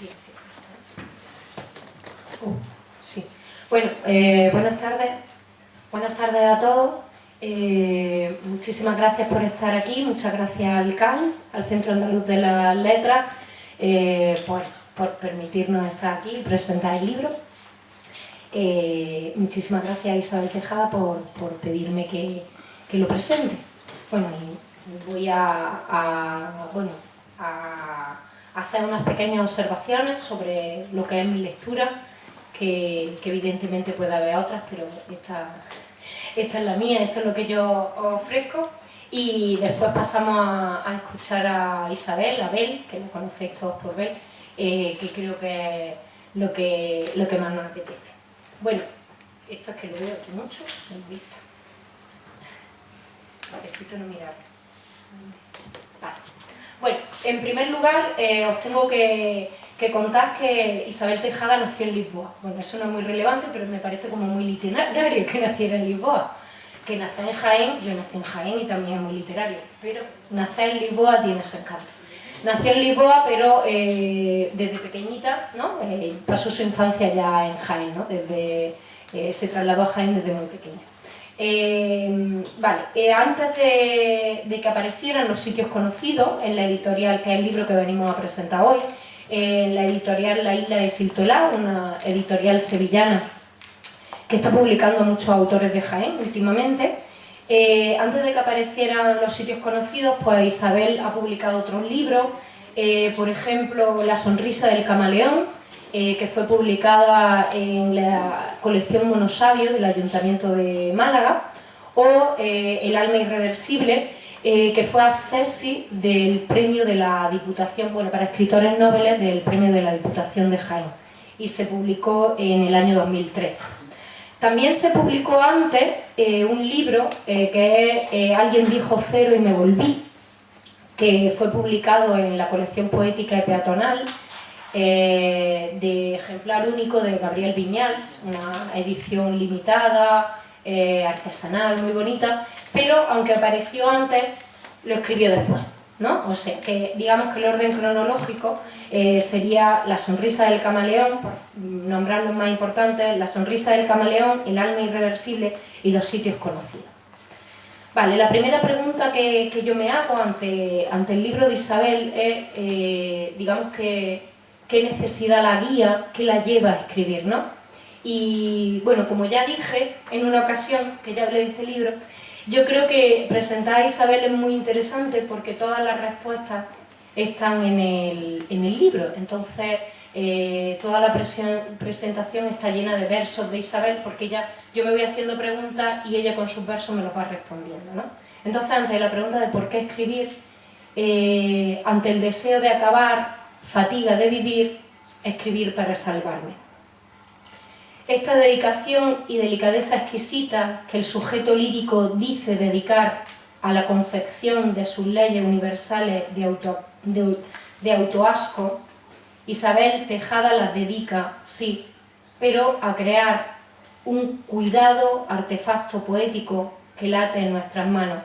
Sí, sí. Sí. Bueno, buenas tardes. Buenas tardes a todos. Muchísimas gracias por estar aquí. Muchas gracias al CAL, al Centro Andaluz de las Letras, por permitirnos estar aquí y presentar el libro. Muchísimas gracias a Isabel Tejada por pedirme que lo presente. Bueno, y voy a hacer unas pequeñas observaciones sobre lo que es mi lectura, que evidentemente puede haber otras, pero esta es la mía, esto es lo que yo os ofrezco. Y después pasamos a escuchar a Isabel, a Bel, que la conocéis todos por Bel, que creo que es lo que más nos apetece. Bueno, esto es que lo veo aquí mucho, me molesta. Necesito no mirar. Vale. Bueno, en primer lugar, os tengo que contar que Isabel Tejada nació en Lisboa. Bueno, eso no es muy relevante, pero me parece como muy literario que naciera en Lisboa. Que nacer en Jaén, yo nací en Jaén y también es muy literario, pero nacer en Lisboa tiene su encanto. Nació en Lisboa, pero desde pequeñita, ¿no? Pasó su infancia ya en Jaén, ¿no? Se trasladó a Jaén desde muy pequeña. Antes de que aparecieran Los sitios conocidos, en la editorial, que es el libro que venimos a presentar hoy, en la editorial La Isla de Siltolá, una editorial sevillana que está publicando muchos autores de Jaén últimamente. Antes de que aparecieran Los sitios conocidos, pues Isabel ha publicado otros libros, por ejemplo La sonrisa del camaleón, que fue publicada en la colección Monosabio del Ayuntamiento de Málaga, o El alma irreversible, que fue accesi del premio de la Diputación, bueno, para escritores noveles del premio de la Diputación de Jaén, y se publicó en el año 2013. También se publicó antes un libro que es Alguien dijo cero y me volví, que fue publicado en la colección poética y peatonal, de ejemplar único de Gabriel Viñals, una edición limitada, artesanal, muy bonita, pero aunque apareció antes, lo escribió después, ¿no? O sea, que digamos que el orden cronológico sería La sonrisa del camaleón, por nombrar los más importantes, La sonrisa del camaleón, El alma irreversible y Los sitios conocidos. Vale, la primera pregunta que yo me hago ante el libro de Isabel es, digamos, qué necesidad la guía, qué la lleva a escribir, ¿no? Y bueno, como ya dije en una ocasión que ya hablé de este libro, yo creo que presentar a Isabel es muy interesante porque todas las respuestas están en el libro. Entonces, toda la presentación está llena de versos de Isabel, porque yo me voy haciendo preguntas y ella con sus versos me los va respondiendo, ¿no? Entonces, ante la pregunta de por qué escribir, ante el deseo de acabar, fatiga de vivir, escribir para salvarme. Esta dedicación y delicadeza exquisita que el sujeto lírico dice dedicar a la confección de sus leyes universales de autoasco, Isabel Tejada las dedica, sí, pero a crear un cuidado artefacto poético que late en nuestras manos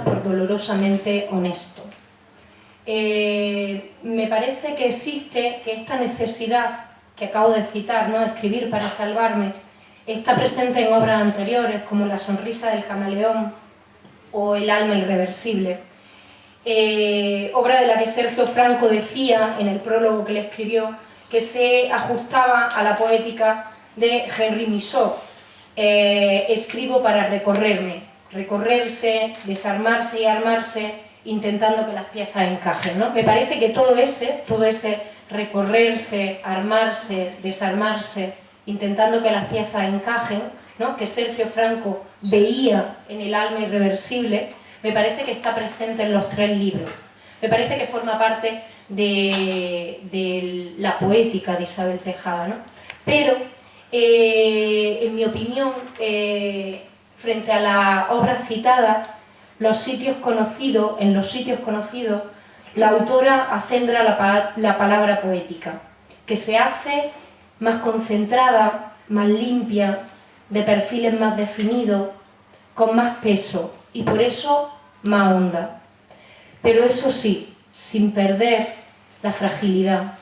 por dolorosamente honesto. Me parece que existe, que esta necesidad que acabo de citar, ¿no? Escribir para salvarme, está presente en obras anteriores como La sonrisa del camaleón o El alma irreversible, obra de la que Sergio Franco decía en el prólogo que le escribió que se ajustaba a la poética de Henri Michaud. Escribo para recorrerse, desarmarse y armarse, intentando que las piezas encajen, ¿no? Me parece que todo ese recorrerse, armarse, desarmarse, intentando que las piezas encajen, ¿no? Que Sergio Franco veía en El alma irreversible, me parece que está presente en los tres libros. Me parece que forma parte de la poética de Isabel Tejada, ¿no? Pero, en mi opinión, frente a la obra citada, en Los sitios conocidos, la autora acendra la palabra poética, que se hace más concentrada, más limpia, de perfiles más definidos, con más peso y por eso más honda. Pero eso sí, sin perder la fragilidad,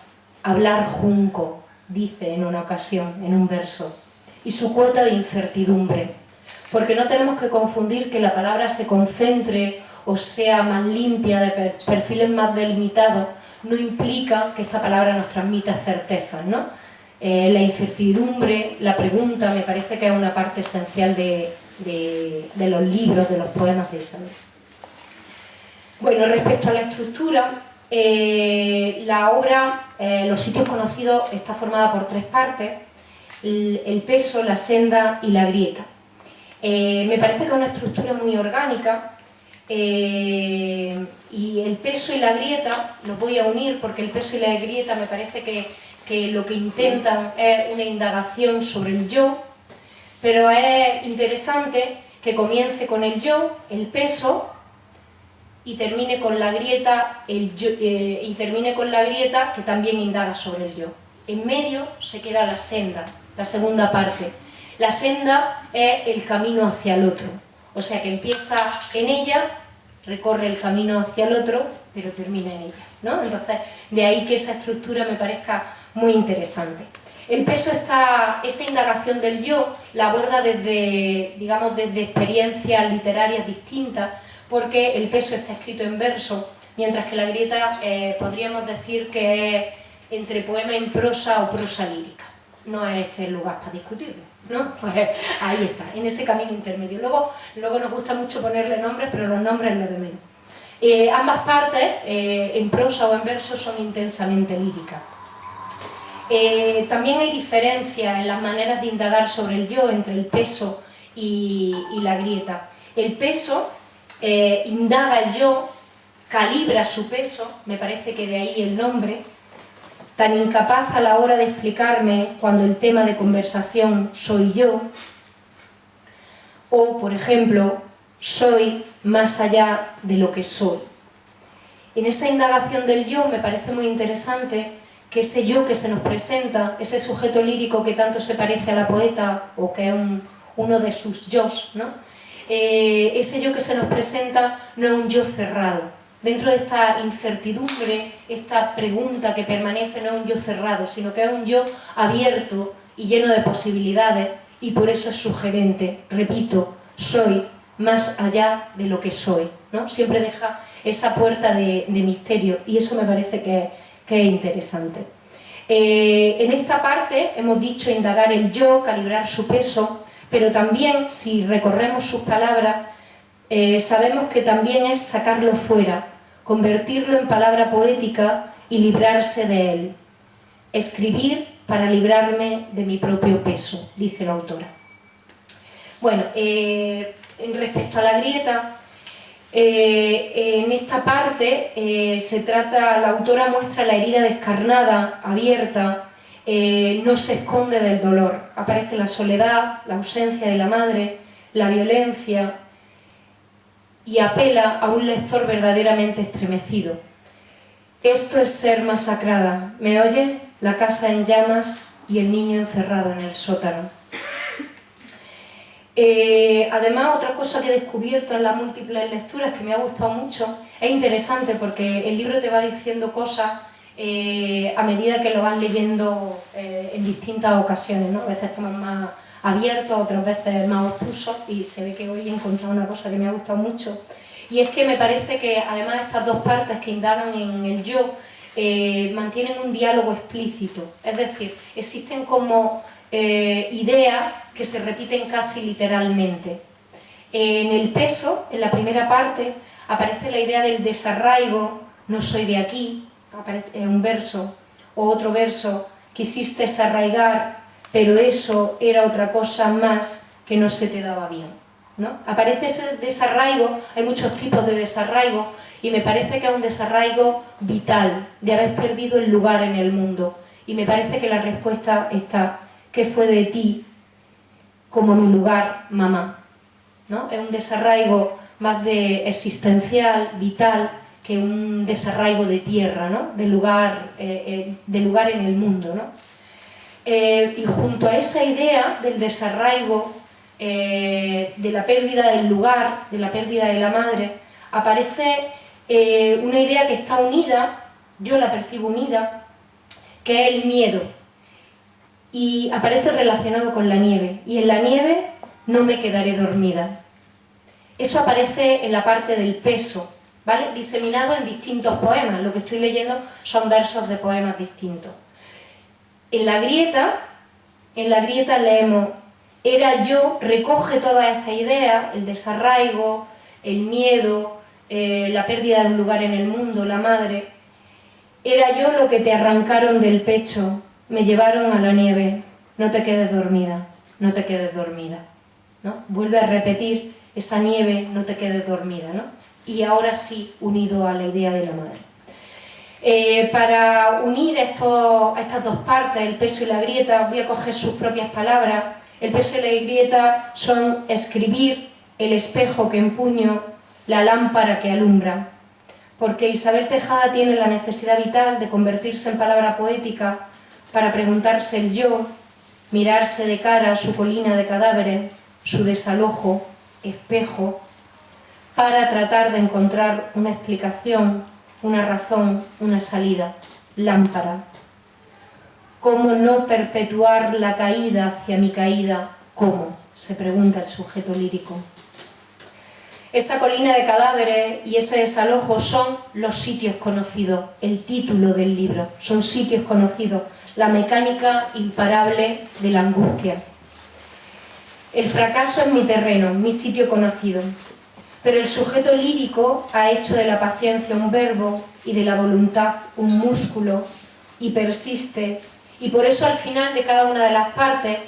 hablar junco, dice en una ocasión, en un verso, y su cuota de incertidumbre, porque no tenemos que confundir que la palabra se concentre o sea más limpia, de perfiles más delimitados, no implica que esta palabra nos transmita certezas, ¿no? La incertidumbre, la pregunta, me parece que es una parte esencial de los libros, de los poemas de Isabel. Bueno, respecto a la estructura, la obra, Los sitios conocidos, está formada por 3 partes: el peso, la senda y la grieta. Me parece que es una estructura muy orgánica, y el peso y la grieta los voy a unir porque el peso y la grieta me parece que lo que intentan es una indagación sobre el yo, pero es interesante que comience con el yo, el peso, y termine con la grieta, que también indaga sobre el yo. En medio se queda la senda, la segunda parte. La senda es el camino hacia el otro, o sea que empieza en ella, recorre el camino hacia el otro, pero termina en ella, ¿no? Entonces, de ahí que esa estructura me parezca muy interesante. El peso, esa indagación del yo, la aborda desde, digamos, desde experiencias literarias distintas, porque el peso está escrito en verso, mientras que la grieta podríamos decir que es entre poema en prosa o prosa lírica. No es este el lugar para discutirlo, ¿no? Pues ahí está, en ese camino intermedio. Luego nos gusta mucho ponerle nombres, pero los nombres es lo de menos. Ambas partes, en prosa o en verso, son intensamente líricas. También hay diferencias en las maneras de indagar sobre el yo entre el peso y la grieta. El peso indaga el yo, calibra su peso, me parece que de ahí el nombre, tan incapaz a la hora de explicarme cuando el tema de conversación soy yo, o, por ejemplo, soy más allá de lo que soy. En esa indagación del yo me parece muy interesante que ese yo que se nos presenta, ese sujeto lírico que tanto se parece a la poeta, o que es uno de sus yos, ¿no? Ese yo que se nos presenta no es un yo cerrado. Dentro de esta incertidumbre, esta pregunta que permanece, no es un yo cerrado, sino que es un yo abierto y lleno de posibilidades, y por eso es sugerente. Repito, soy más allá de lo que soy, ¿no? Siempre deja esa puerta de misterio, y eso me parece que es interesante. En esta parte hemos dicho indagar el yo, calibrar su peso, pero también, si recorremos sus palabras, sabemos que también es sacarlo fuera, convertirlo en palabra poética y librarse de él. Escribir para librarme de mi propio peso, dice la autora. Bueno, respecto a la grieta, en esta parte la autora muestra la herida descarnada, abierta, no se esconde del dolor. Aparece la soledad, la ausencia de la madre, la violencia, y apela a un lector verdaderamente estremecido. Esto es ser masacrada. ¿Me oye? La casa en llamas y el niño encerrado en el sótano. Además, otra cosa que he descubierto en las múltiples lecturas que me ha gustado mucho, es interesante porque el libro te va diciendo cosas a medida que lo vas leyendo en distintas ocasiones, ¿no? A veces estamos más abiertos, otras veces más obtusos, y se ve que hoy he encontrado una cosa que me ha gustado mucho, y es que me parece que además estas dos partes que indagan en el yo mantienen un diálogo explícito, es decir, existen como ideas que se repiten casi literalmente. En el peso, en la primera parte, aparece la idea del desarraigo, no soy de aquí, aparece un verso, o otro verso, quisiste desarraigar, pero eso era otra cosa más que no se te daba bien, ¿no? Aparece ese desarraigo, hay muchos tipos de desarraigo, y me parece que es un desarraigo vital, de haber perdido el lugar en el mundo, y me parece que la respuesta está: ¿qué fue de ti como mi lugar, mamá? ¿No? Es un desarraigo más de existencial, vital, que un desarraigo de tierra, ¿no? De lugar en el mundo, ¿no? Y junto a esa idea del desarraigo, de la pérdida del lugar, de la pérdida de la madre, aparece una idea que está unida yo la percibo unida, que es el miedo, y aparece relacionado con la nieve, y en la nieve no me quedaré dormida. Eso aparece en la parte del peso, ¿vale? Diseminado en distintos poemas. Lo que estoy leyendo son versos de poemas distintos. En la grieta leemos: era yo, recoge todas estas ideas, el desarraigo, el miedo, la pérdida de un lugar en el mundo, la madre. Era yo lo que te arrancaron del pecho, me llevaron a la nieve, no te quedes dormida, no te quedes dormida, ¿no? Vuelve a repetir esa nieve, no te quedes dormida, ¿no? Y ahora sí, unido a la idea de la madre. Para unir estas dos partes, el peso y la grieta, voy a coger sus propias palabras. El peso y la grieta son escribir, el espejo que empuño, la lámpara que alumbra. Porque Isabel Tejada tiene la necesidad vital de convertirse en palabra poética para preguntarse el yo, mirarse de cara a su colina de cadáveres, su desalojo, espejo, para tratar de encontrar una explicación, una razón, una salida, lámpara. ¿Cómo no perpetuar la caída hacia mi caída? ¿Cómo?, se pregunta el sujeto lírico. Esta colina de cadáveres y ese desalojo son los sitios conocidos, el título del libro, son sitios conocidos, la mecánica imparable de la angustia. El fracaso es mi terreno, mi sitio conocido, pero el sujeto lírico ha hecho de la paciencia un verbo y de la voluntad un músculo y persiste, y por eso al final de cada una de las partes,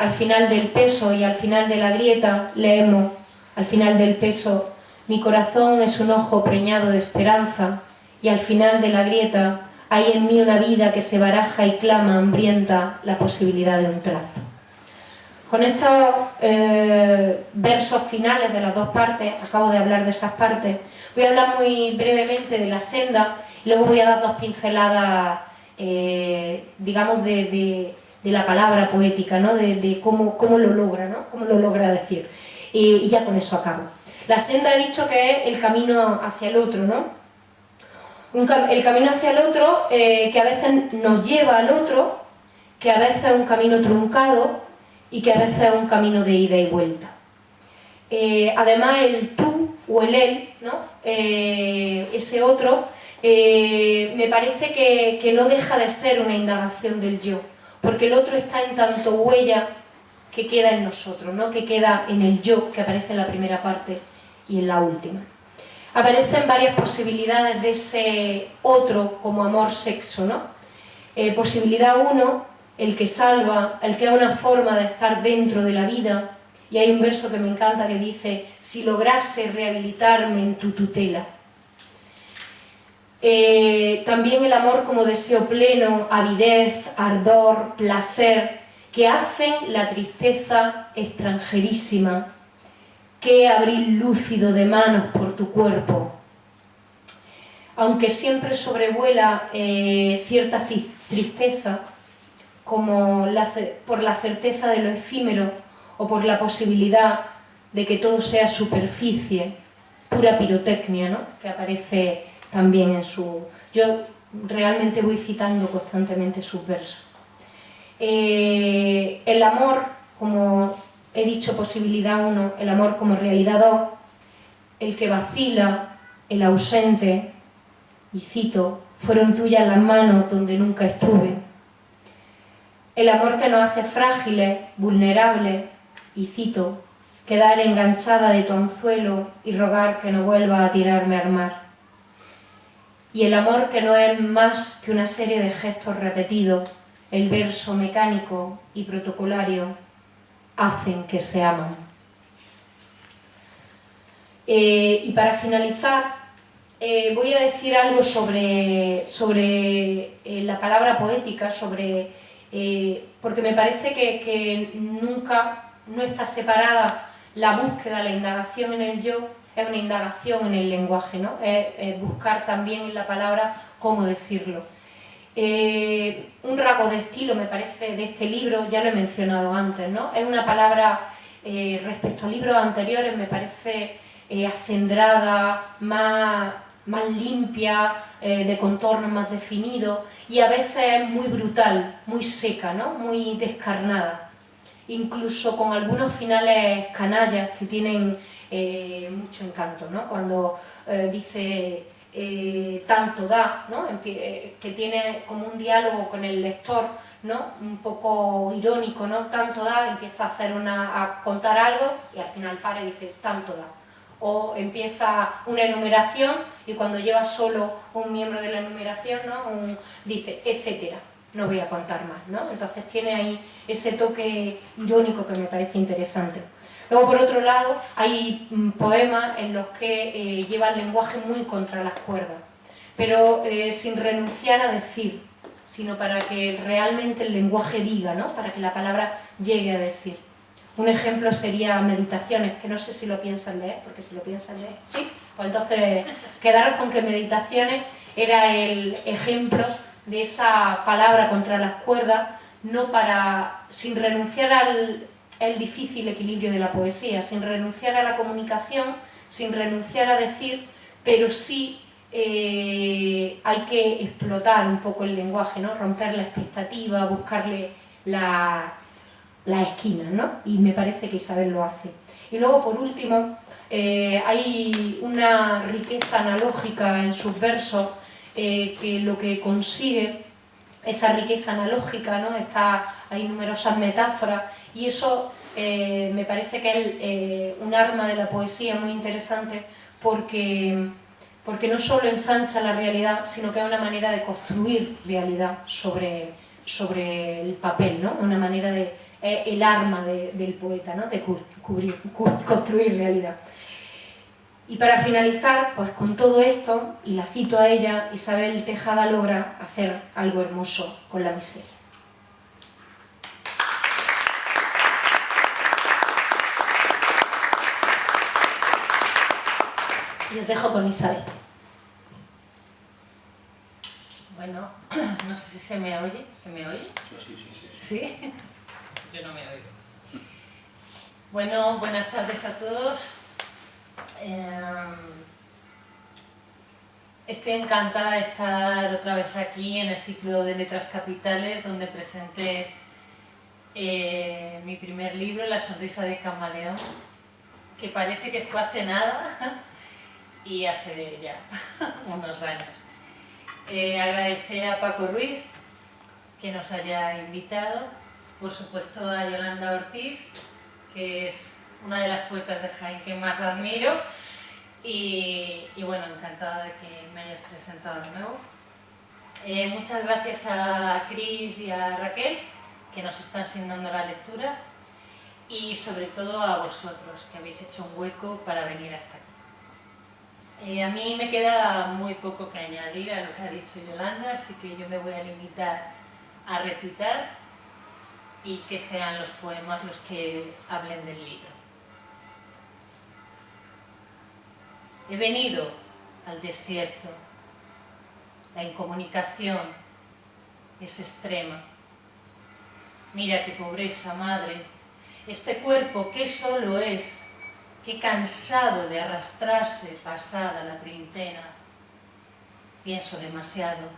al final del peso y al final de la grieta, leemos: al final del peso, mi corazón es un ojo preñado de esperanza, y al final de la grieta hay en mí una vida que se baraja y clama hambrienta la posibilidad de un trazo. Con estos versos finales de las dos partes, acabo de hablar de esas partes, voy a hablar muy brevemente de la senda y luego voy a dar dos pinceladas, digamos, de la palabra poética, ¿no? De cómo lo logra, ¿no? Cómo lo logra decir. Y ya con eso acabo. La senda he dicho que es el camino hacia el otro, ¿no? El camino hacia el otro que a veces nos lleva al otro, que a veces es un camino truncado y que a veces es un camino de ida y vuelta. Además, el tú o el él, ¿no? Ese otro, me parece que no deja de ser una indagación del yo, porque el otro está en tanto huella que queda en nosotros, ¿no? Que queda en el yo, que aparece en la primera parte y en la última. Aparecen varias posibilidades de ese otro como amor-sexo, ¿no? Posibilidad 1, el que salva, el que es una forma de estar dentro de la vida, y hay un verso que me encanta que dice: si lograse rehabilitarme en tu tutela. También el amor como deseo pleno, avidez, ardor, placer, que hacen la tristeza extranjerísima, que abril lúcido de manos por tu cuerpo. Aunque siempre sobrevuela cierta tristeza, como por la certeza de lo efímero o por la posibilidad de que todo sea superficie, pura pirotecnia, ¿no? Que aparece también en su... Yo realmente voy citando constantemente sus versos. El amor, como he dicho, posibilidad 1, el amor como realidad 2, el que vacila, el ausente, y cito: fueron tuyas las manos donde nunca estuve. El amor que nos hace frágiles, vulnerables, y cito: quedar enganchada de tu anzuelo y rogar que no vuelva a tirarme al mar. Y el amor que no es más que una serie de gestos repetidos, el verso mecánico y protocolario, hacen que se aman. Y para finalizar, voy a decir algo sobre la palabra poética, porque me parece que nunca no está separada la búsqueda, la indagación en el yo, es una indagación en el lenguaje, ¿no? Es buscar también en la palabra cómo decirlo. Un rasgo de estilo, me parece, de este libro, ya lo he mencionado antes, ¿no? Es una palabra, respecto a libros anteriores, me parece acendrada, más más limpia, de contornos más definidos, y a veces es muy brutal, muy seca, ¿no? Muy descarnada. Incluso con algunos finales canallas que tienen mucho encanto, ¿no? Cuando dice tanto da, ¿no? Que tiene como un diálogo con el lector, ¿no? Un poco irónico, ¿no? Tanto da, empieza a contar algo y al final para y dice tanto da. O empieza una enumeración y cuando lleva solo un miembro de la enumeración, ¿no? Dice etcétera. No voy a contar más, ¿no? Entonces tiene ahí ese toque irónico que me parece interesante. Luego, por otro lado, hay poemas en los que lleva el lenguaje muy contra las cuerdas, pero sin renunciar a decir, sino para que realmente el lenguaje diga, ¿no? Para que la palabra llegue a decir. Un ejemplo sería Meditaciones, que no sé si lo piensan leer, porque si lo piensan leer, ¿sí? Pues entonces, quedaros con que Meditaciones era el ejemplo de esa palabra contra las cuerdas, sin renunciar al difícil equilibrio de la poesía, sin renunciar a la comunicación, sin renunciar a decir, pero sí hay que explotar un poco el lenguaje, ¿no? Romper la expectativa, buscarle las esquinas, ¿no? Y me parece que Isabel lo hace. Y luego, por último, hay una riqueza analógica en sus versos que lo que consigue, esa riqueza analógica, ¿no? Hay numerosas metáforas y eso me parece que es un arma de la poesía muy interesante porque no solo ensancha la realidad, sino que es una manera de construir realidad sobre el papel, ¿no? Una manera el arma del poeta, ¿no? De construir realidad. Y para finalizar, pues con todo esto, y la cito a ella, Isabel Tejada logra hacer algo hermoso con la miseria. Y os dejo con Isabel. Bueno, no sé si se me oye. ¿Se me oye? ¿Sí? Yo no me oigo. Bueno, buenas tardes a todos. Estoy encantada de estar otra vez aquí en el ciclo de Letras Capitales, donde presenté mi primer libro, La sonrisa de Camaleón, que parece que fue hace nada y hace ya unos años. Agradecer a Paco Ruiz que nos haya invitado, por supuesto a Yolanda Ortiz, que es una de las poetas de Jaén que más admiro, y bueno, encantada de que me hayas presentado de nuevo. Muchas gracias a Cris y a Raquel, que nos están asignando la lectura, y sobre todo a vosotros, que habéis hecho un hueco para venir hasta aquí. A mí me queda muy poco que añadir a lo que ha dicho Yolanda, así que yo me voy a limitar a recitar y que sean los poemas los que hablen del libro. He venido al desierto. La incomunicación es extrema. Mira qué pobreza, madre. Este cuerpo, qué solo es, qué cansado de arrastrarse pasada la treintena. Pienso demasiado.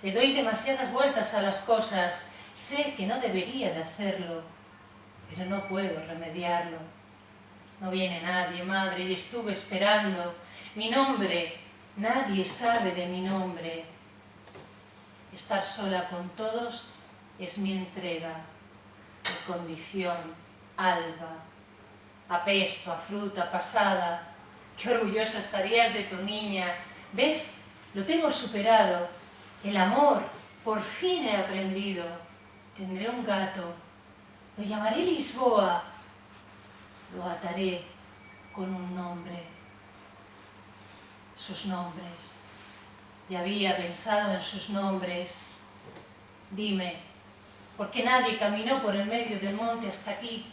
Le doy demasiadas vueltas a las cosas. Sé que no debería de hacerlo, pero no puedo remediarlo. No viene nadie, madre, y estuve esperando. Mi nombre, nadie sabe de mi nombre. Estar sola con todos es mi entrega, mi condición, alba. Apesto a fruta pasada. Qué orgullosa estarías de tu niña. ¿Ves? Lo tengo superado. El amor, por fin he aprendido. Tendré un gato. Lo llamaré Lisboa. Lo ataré con un nombre. Sus nombres. Ya había pensado en sus nombres. Dime, ¿por qué nadie caminó por el medio del monte hasta aquí?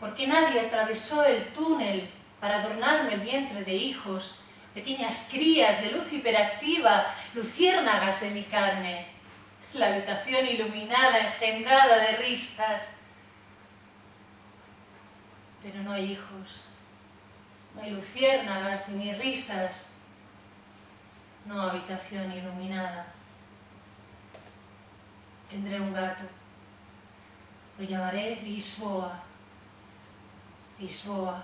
¿Por qué nadie atravesó el túnel para adornarme el vientre de hijos, pequeñas crías de luz hiperactiva, luciérnagas de mi carne? La habitación iluminada, engendrada de risas. Pero no hay hijos, no hay luciérnagas ni risas. no habitación iluminada. Tendré un gato. Lo llamaré Lisboa. Lisboa.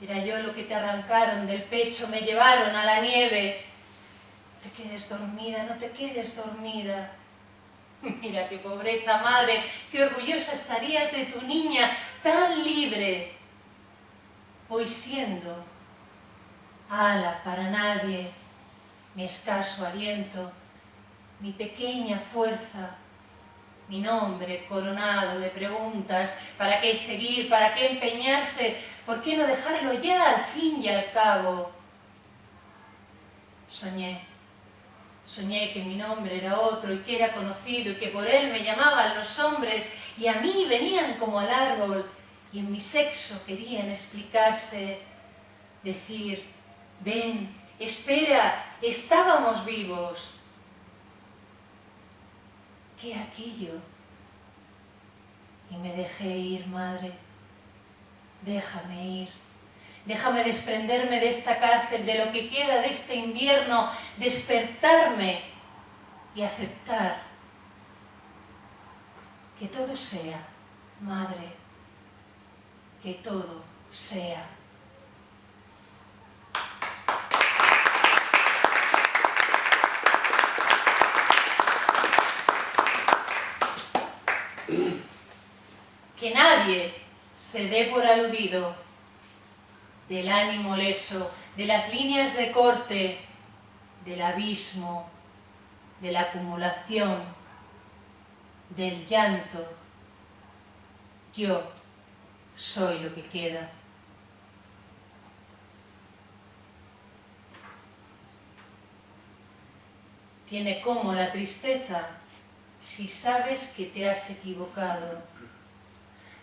Era yo lo que te arrancaron del pecho, me llevaron a la nieve. No te quedes dormida, no te quedes dormida. Mira qué pobreza, madre, qué orgullosa estarías de tu niña tan libre. Voy siendo ala para nadie, mi escaso aliento, mi pequeña fuerza, mi nombre coronado de preguntas. ¿Para qué seguir? ¿Para qué empeñarse? ¿Por qué no dejarlo ya al fin y al cabo? Soñé que mi nombre era otro y que era conocido y que por él me llamaban los hombres y a mí venían como al árbol y en mi sexo querían explicarse, decir, ven, espera, estábamos vivos. ¿Qué aquello? Y me dejé ir, madre, déjame ir. Déjame desprenderme de esta cárcel, de lo que queda de este invierno, despertarme y aceptar que todo sea, madre, que todo sea. Que nadie se dé por aludido del ánimo leso, de las líneas de corte, del abismo, de la acumulación, del llanto. Yo soy lo que queda. Tiene como la tristeza si sabes que te has equivocado.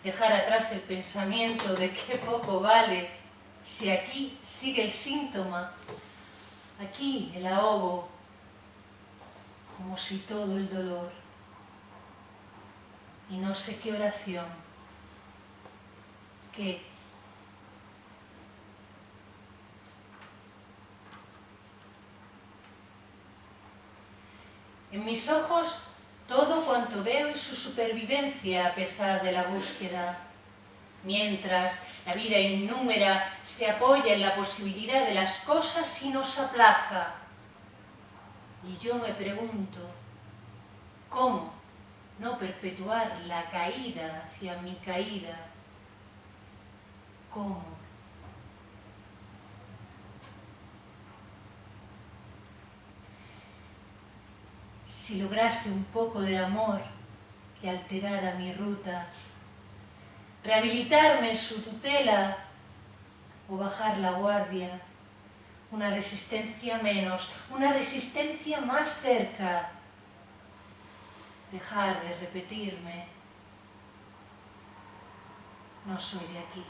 Dejar atrás el pensamiento de que poco vale. Si aquí sigue el síntoma, aquí el ahogo, como si todo el dolor. Y no sé qué oración, qué. En mis ojos todo cuanto veo es su supervivencia a pesar de la búsqueda. Mientras la vida innúmera se apoya en la posibilidad de las cosas y nos aplaza. Y yo me pregunto, ¿cómo no perpetuar la caída hacia mi caída? ¿Cómo? Si lograse un poco de amor que alterara mi ruta, rehabilitarme en su tutela o bajar la guardia, una resistencia menos, una resistencia más cerca, dejar de repetirme, no soy de aquí.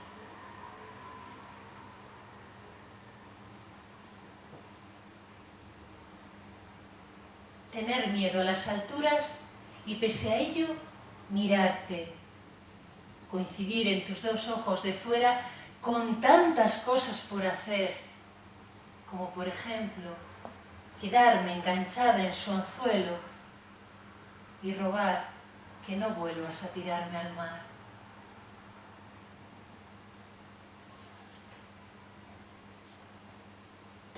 Tener miedo a las alturas y pese a ello mirarte, coincidir en tus dos ojos de fuera con tantas cosas por hacer, como por ejemplo quedarme enganchada en su anzuelo y rogar que no vuelvas a tirarme al mar.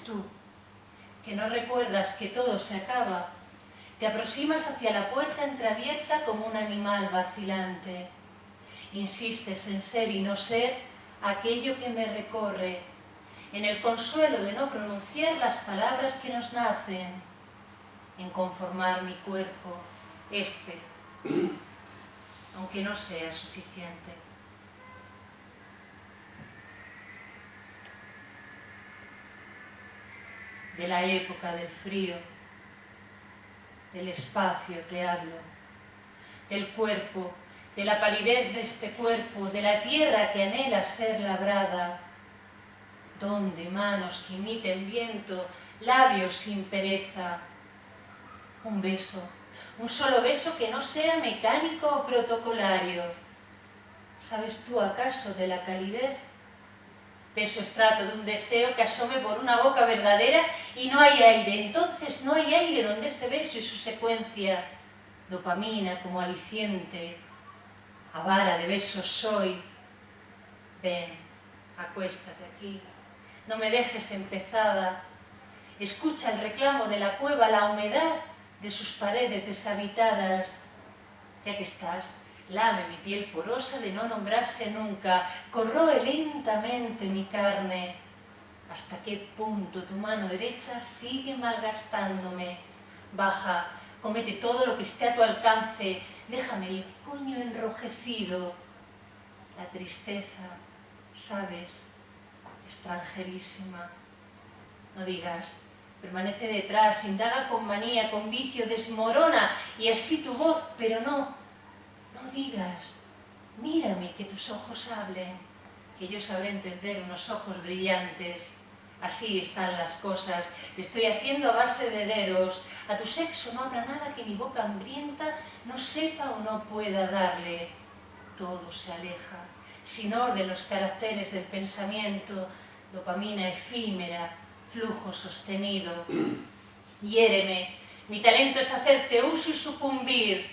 Tú, que no recuerdas que todo se acaba, te aproximas hacia la puerta entreabierta como un animal vacilante. Insistes en ser y no ser aquello que me recorre, en el consuelo de no pronunciar las palabras que nos nacen, en conformar mi cuerpo, aunque no sea suficiente. De la época del frío, del espacio te hablo, del cuerpo, de la palidez de este cuerpo, de la tierra que anhela ser labrada, donde manos que imiten viento, labios sin pereza, un beso, un solo beso que no sea mecánico o protocolario. ¿Sabes tú acaso de la calidez peso estrato de un deseo que asome por una boca verdadera y no hay aire. Entonces no hay aire donde ese beso y su secuencia, dopamina como aliciente, avara de besos soy. Ven, acuéstate aquí, no me dejes empezada. Escucha el reclamo de la cueva, la humedad de sus paredes deshabitadas. Ya que estás, lame mi piel porosa de no nombrarse nunca, corroe lentamente mi carne. ¿Hasta qué punto tu mano derecha sigue malgastándome? Baja, comete todo lo que esté a tu alcance, déjame el coño enrojecido. La tristeza, sabes, extranjerísima. No digas, permanece detrás, indaga con manía, con vicio, desmorona y así tu voz, pero no digas, mírame, que tus ojos hablen, que yo sabré entender unos ojos brillantes. Así están las cosas, te estoy haciendo a base de dedos, a tu sexo no habrá nada que mi boca hambrienta no sepa o no pueda darle. Todo se aleja, sin orden los caracteres del pensamiento, dopamina efímera, flujo sostenido. Hiéreme, mi talento es hacerte uso y sucumbir.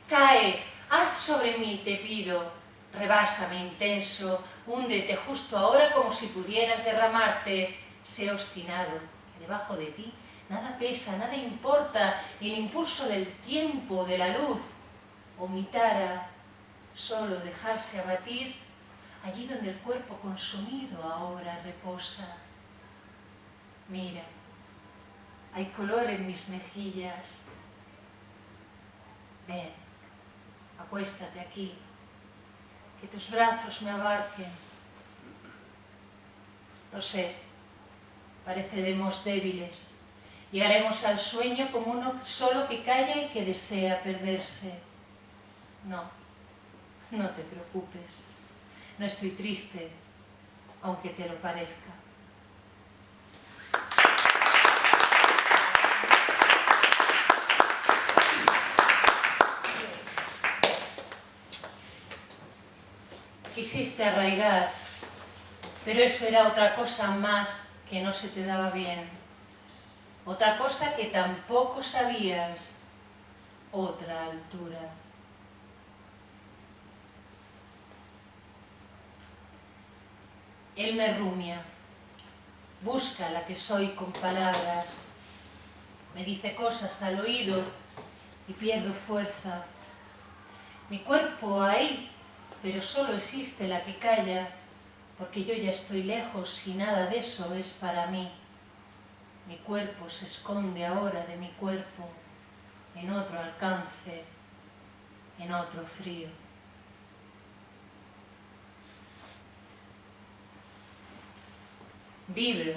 Cae, haz sobre mí, te pido. Rebásame intenso, húndete justo ahora como si pudieras derramarte. Sé obstinado, que debajo de ti nada pesa, nada importa, y el impulso del tiempo, de la luz, vomitara, solo dejarse abatir allí donde el cuerpo consumido ahora reposa. Mira, hay color en mis mejillas. Ven, acuéstate aquí, que tus brazos me abarquen. Lo sé, pareceremos débiles. Llegaremos al sueño como uno solo que calla y que desea perderse. No, no te preocupes. No estoy triste, aunque te lo parezca. Quisiste arraigar, pero eso era otra cosa más que no se te daba bien. Otra cosa que tampoco sabías. Otra altura. Él me rumia, busca la que soy con palabras, me dice cosas al oído y pierdo fuerza. Mi cuerpo ahí, pero solo existe la que calla, porque yo ya estoy lejos y nada de eso es para mí. Mi cuerpo se esconde ahora de mi cuerpo, en otro alcance, en otro frío. Vibro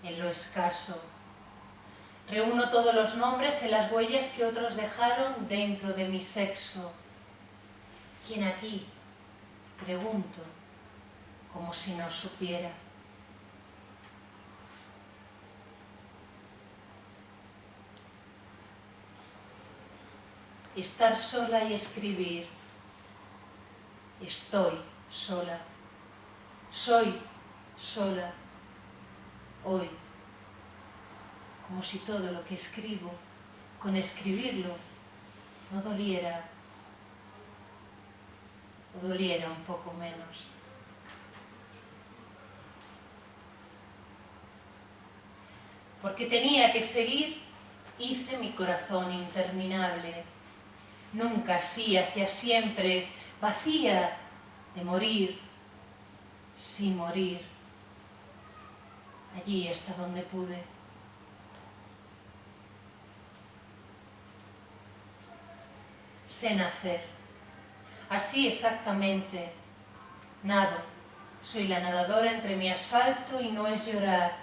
en lo escaso. Reúno todos los nombres en las huellas que otros dejaron dentro de mi sexo. ¿Quién aquí? Pregunto, como si no supiera. Estar sola y escribir. Estoy sola. Soy sola. Hoy. Como si todo lo que escribo, con escribirlo, no doliera, o doliera un poco menos. Porque tenía que seguir, hice mi corazón interminable. Nunca así, hacia siempre, vacía de morir, sin morir. Allí hasta donde pude. Sé nacer, así exactamente, nado, soy la nadadora entre mi asfalto y no es llorar.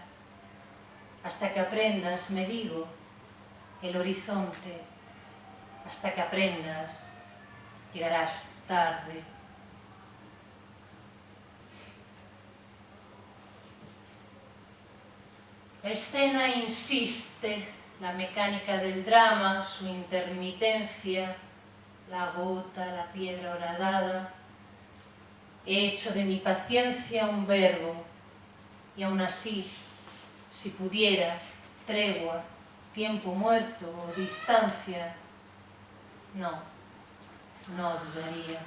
Hasta que aprendas, me digo, el horizonte, hasta que aprendas, llegarás tarde. La escena insiste, la mecánica del drama, su intermitencia, la gota, la piedra horadada. He hecho de mi paciencia un verbo, y aún así, si pudiera, tregua, tiempo muerto o distancia, no dudaría.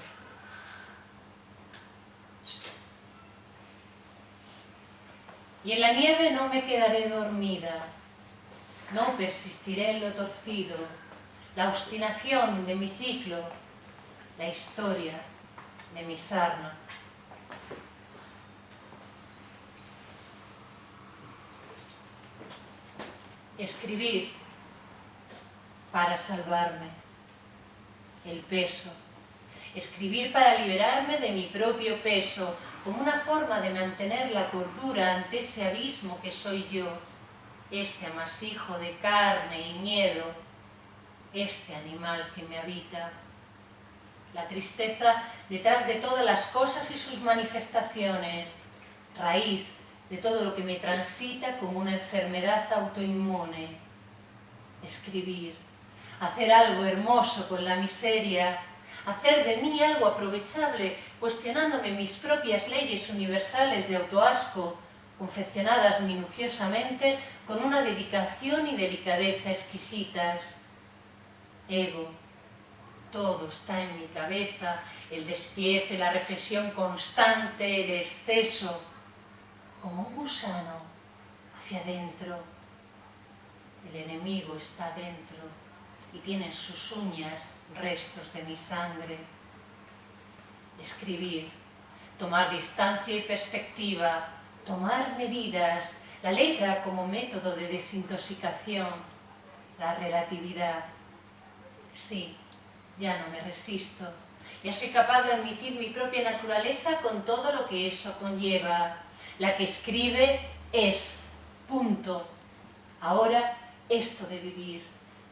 Y en la nieve no me quedaré dormida, no persistiré en lo torcido, la obstinación de mi ciclo, la historia de mi sarna. Escribir para salvarme, el peso. Escribir para liberarme de mi propio peso, como una forma de mantener la cordura ante ese abismo que soy yo, este amasijo de carne y miedo, este animal que me habita. La tristeza detrás de todas las cosas y sus manifestaciones, raíz de todo lo que me transita como una enfermedad autoinmune. Escribir, hacer algo hermoso con la miseria, hacer de mí algo aprovechable, cuestionándome mis propias leyes universales de autoasco, confeccionadas minuciosamente con una dedicación y delicadeza exquisitas. Ego, todo está en mi cabeza, el despiece, la reflexión constante, el exceso, como un gusano hacia adentro. El enemigo está dentro y tiene en sus uñas restos de mi sangre. Escribir, tomar distancia y perspectiva, tomar medidas, la letra como método de desintoxicación, la relatividad. Sí, ya no me resisto, ya soy capaz de admitir mi propia naturaleza con todo lo que eso conlleva. La que escribe es, punto. Ahora, esto de vivir.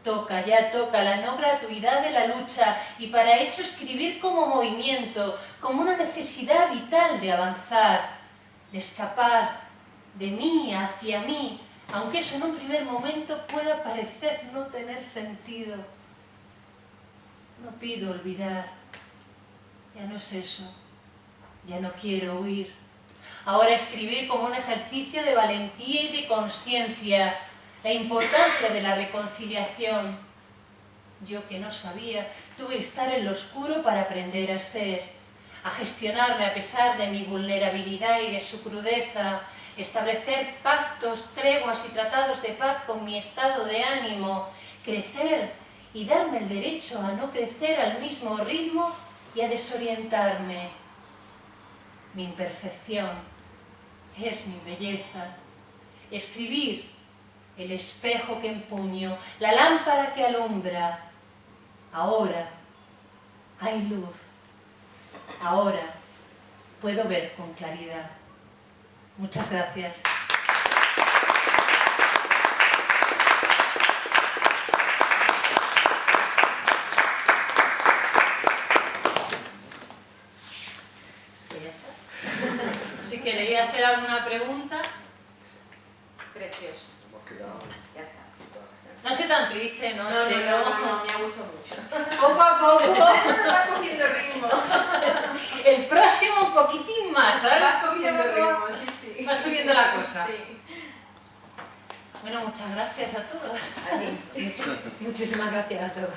Toca, ya toca la no gratuidad de la lucha, y para eso escribir como movimiento, como una necesidad vital de avanzar, de escapar de mí hacia mí, aunque eso en un primer momento pueda parecer no tener sentido. No pido olvidar, ya no es eso, ya no quiero huir. Ahora escribir como un ejercicio de valentía y de conciencia, la importancia de la reconciliación. Yo que no sabía, tuve que estar en lo oscuro para aprender a ser, a gestionarme a pesar de mi vulnerabilidad y de su crudeza, establecer pactos, treguas y tratados de paz con mi estado de ánimo, crecer y darme el derecho a no crecer al mismo ritmo y a desorientarme. Mi imperfección es mi belleza. Escribir, el espejo que empuño, la lámpara que alumbra. Ahora hay luz. Ahora puedo ver con claridad. Muchas gracias. Si queréis hacer alguna pregunta. Precioso. Ya está. No soy tan triste, ¿no? No, me ha gustado mucho. Poco a poco. Vas cogiendo ritmo. El próximo un poquitín más, ¿sabes? Vas cogiendo ritmo, sí. Va subiendo la cosa. Sí. Bueno, muchas gracias a todos. A ti. Muchísimas gracias a todos.